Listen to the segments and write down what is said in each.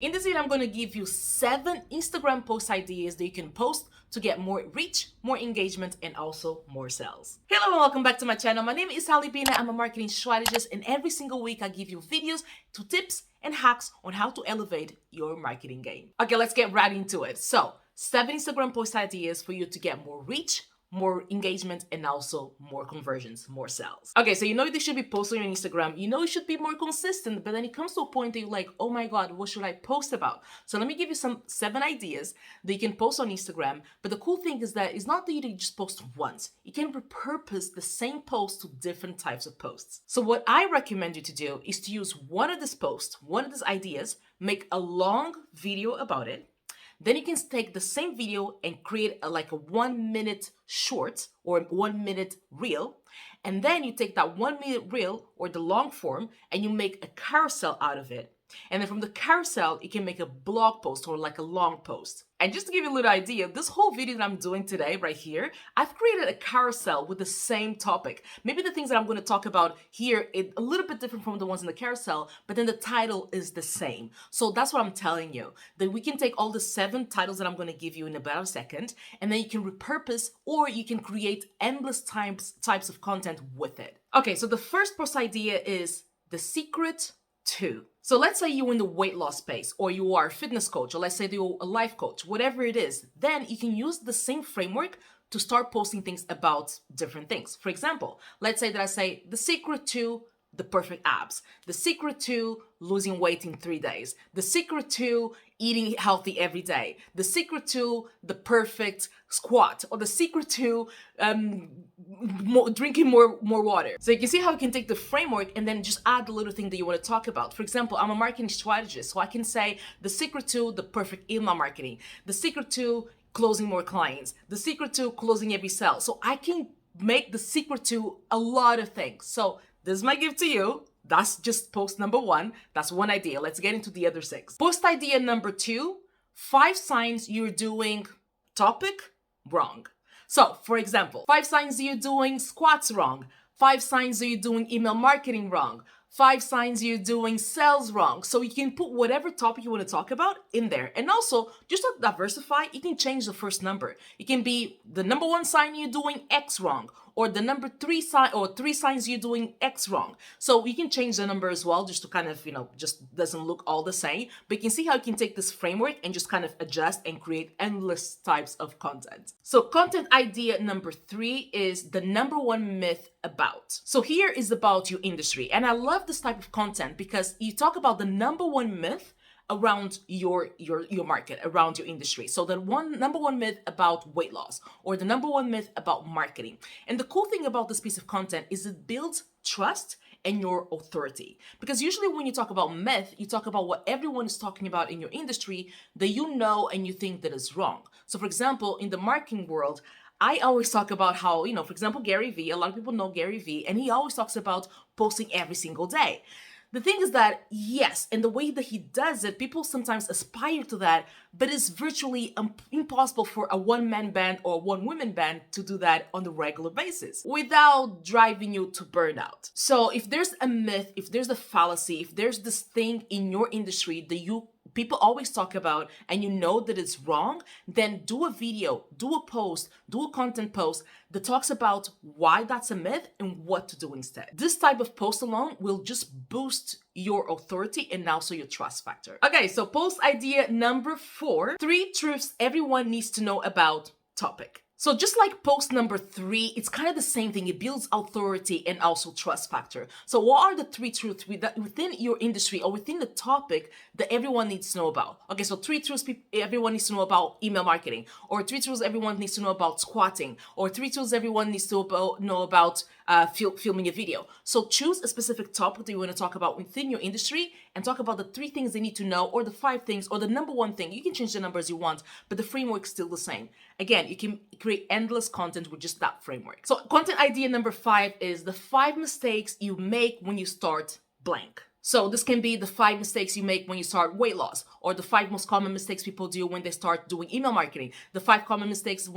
In this video, I'm going to give you 7 Instagram post ideas that you can post to get more reach, more engagement, and also more sales. Hello and welcome back to my channel. My name is Ali Bina. I'm a marketing strategist, and every single week I give you videos to tips and hacks on how to elevate your marketing game. Okay, let's get right into it. So, 7 Instagram post ideas for you to get more reach, more engagement, and also more conversions, more sales. Okay, so you know you should be posting on Instagram. You know you should be more consistent, but then it comes to a point that you're like, oh my God, what should I post about? So let me give you some 7 ideas that you can post on Instagram. But the cool thing is that it's not that you just post once. You can repurpose the same post to different types of posts. So what I recommend you to do is to use one of these posts, one of these ideas, make a long video about it. Then you can take the same video and create a 1-minute short or 1-minute reel. And then you take that 1-minute reel or the long form and you make a carousel out of it. And then from the carousel, you can make a blog post or like a long post. And just to give you a little idea, this whole video that I'm doing today right here, I've created a carousel with the same topic. Maybe the things that I'm going to talk about here is a little bit different from the ones in the carousel, but then the title is the same. So that's what I'm telling you, that we can take all the 7 titles that I'm going to give you in about a second, and then you can repurpose or you can create endless types of content with it. Okay, so the first post idea is the secret to. So let's say you're in the weight loss space, or you are a fitness coach, or let's say you're a life coach, whatever it is, then you can use the same framework to start posting things about different things. For example, let's say that I say the secret to the perfect abs, the secret to losing weight in 3 days, the secret to eating healthy every day, the secret to the perfect squat, or the secret to drinking more water. So you can see how you can take the framework and then just add the little thing that you want to talk about. For example, I'm a marketing strategist, so I can say the secret to the perfect email marketing, the secret to closing more clients, the secret to closing every sale. So I can make the secret to a lot of things. So this is my gift to you. That's just post number 1. That's one idea. Let's get into the other 6. Post idea number 2, 5 signs you're doing topic wrong. So, for example, 5 signs you're doing squats wrong, 5 signs that you're doing email marketing wrong, 5 signs you're doing sales wrong. So you can put whatever topic you want to talk about in there. And also, just to diversify, you can change the first number. It can be the number 1 sign you're doing X wrong, or the number 3 sign, or 3 signs you're doing X wrong. So you can change the number as well, just to kind of, just doesn't look all the same. But you can see how you can take this framework and just kind of adjust and create endless types of content. So content idea number 3 is the number 1 myth about. So here is about your industry. And I love this type of content because you talk about the number 1 myth around your market, around your industry. So the number 1 myth about weight loss, or the number 1 myth about marketing. And the cool thing about this piece of content is it builds trust and your authority. Because usually when you talk about myth, you talk about what everyone is talking about in your industry that you know and you think that is wrong. So for example, in the marketing world, I always talk about how, for example, Gary Vee, a lot of people know Gary Vee, and he always talks about posting every single day. The thing is that, yes, and the way that he does it, people sometimes aspire to that, but it's virtually impossible for a one-man band or a one-woman band to do that on a regular basis without driving you to burnout. So if there's a myth, if there's a fallacy, if there's this thing in your industry that people always talk about and you know that it's wrong, then do a video, do a post, do a content post that talks about why that's a myth and what to do instead. This type of post alone will just boost your authority and also your trust factor. Okay, so post idea number 4, 3 truths everyone needs to know about topic. So just like post number 3, it's kind of the same thing. It builds authority and also trust factor. So what are the 3 truths within your industry or within the topic that everyone needs to know about? Okay, so 3 truths everyone needs to know about email marketing, or 3 truths everyone needs to know about squatting, or 3 truths everyone needs to know about filming a video. So choose a specific topic that you want to talk about within your industry and talk about the 3 things they need to know, or the 5 things, or the number 1 thing. You can change the numbers you want, but the framework's still the same. Again, you can create endless content with just that framework. So content idea number 5 is the 5 mistakes you make when you start blank. So this can be the 5 mistakes you make when you start weight loss, or the 5 most common mistakes people do when they start doing email marketing, the 5 common mistakes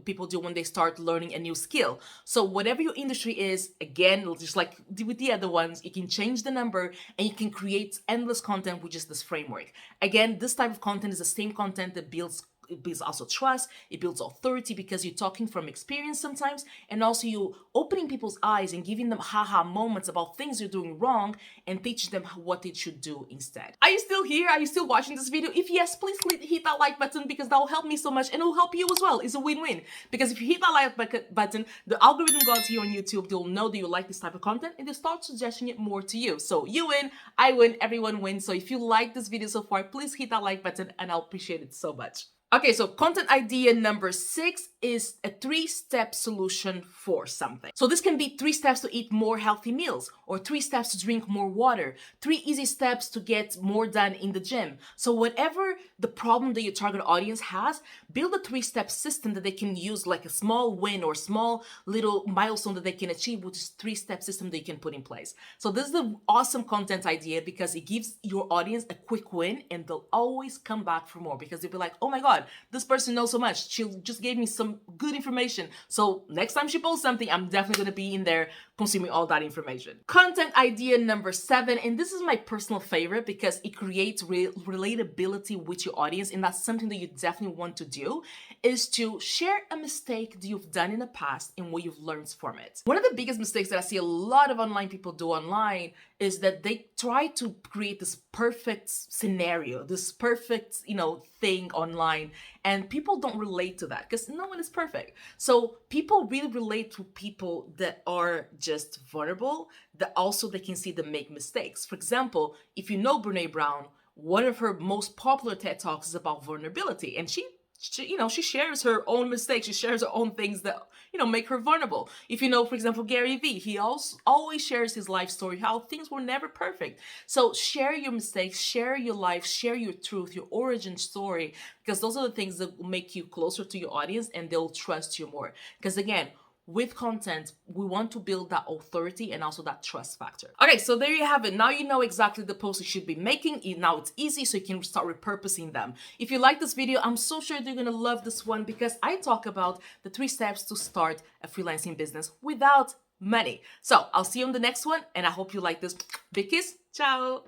people do when they start learning a new skill. So whatever your industry is, again, just like with the other ones, you can change the number and you can create endless content with just this framework. Again, this type of content is the same content that it builds also trust, it builds authority because you're talking from experience sometimes, and also you opening people's eyes and giving them haha moments about things you're doing wrong and teaching them what they should do instead. Are you still here? Are you still watching this video? If yes, please hit that like button because that will help me so much and it will help you as well. It's a win-win because if you hit that like button, the algorithm gods here on YouTube, they'll know that you like this type of content and they'll start suggesting it more to you. So you win, I win, everyone wins. So if you like this video so far, please hit that like button and I'll appreciate it so much. Okay, so content idea number 6 is a 3-step solution for something. So this can be 3 steps to eat more healthy meals, or 3 steps to drink more water, 3 easy steps to get more done in the gym. So whatever the problem that your target audience has, build a 3-step system that they can use, like a small win or small little milestone that they can achieve, which is 3-step system that you can put in place. So this is the awesome content idea because it gives your audience a quick win and they'll always come back for more because they'll be like, oh my God, this person knows so much. She just gave me some good information. So next time she posts something, I'm definitely going to be in there consuming all that information. Content idea number 7, and this is my personal favorite because it creates relatability with your audience, and that's something that you definitely want to do, is to share a mistake that you've done in the past and what you've learned from it. One of the biggest mistakes that I see a lot of online people do online is that they try to create this perfect scenario, this perfect, thing online, and people don't relate to that because no one is perfect. So people really relate to people that are just vulnerable, that also they can see them make mistakes. For example, if you know Brené Brown, one of her most popular TED Talks is about vulnerability, and she shares her own mistakes. She shares her own things that, make her vulnerable. If you know, for example, Gary Vee, he also always shares his life story, how things were never perfect. So share your mistakes, share your life, share your truth, your origin story, because those are the things that will make you closer to your audience and they'll trust you more. Because again, with content, we want to build that authority and also that trust factor. Okay, so there you have it. Now you know exactly the posts you should be making. Now it's easy, so you can start repurposing them. If you like this video, I'm so sure you're gonna love this one because I talk about the 3 steps to start a freelancing business without money. So I'll see you on the next one, and I hope you like this. Big kiss, ciao.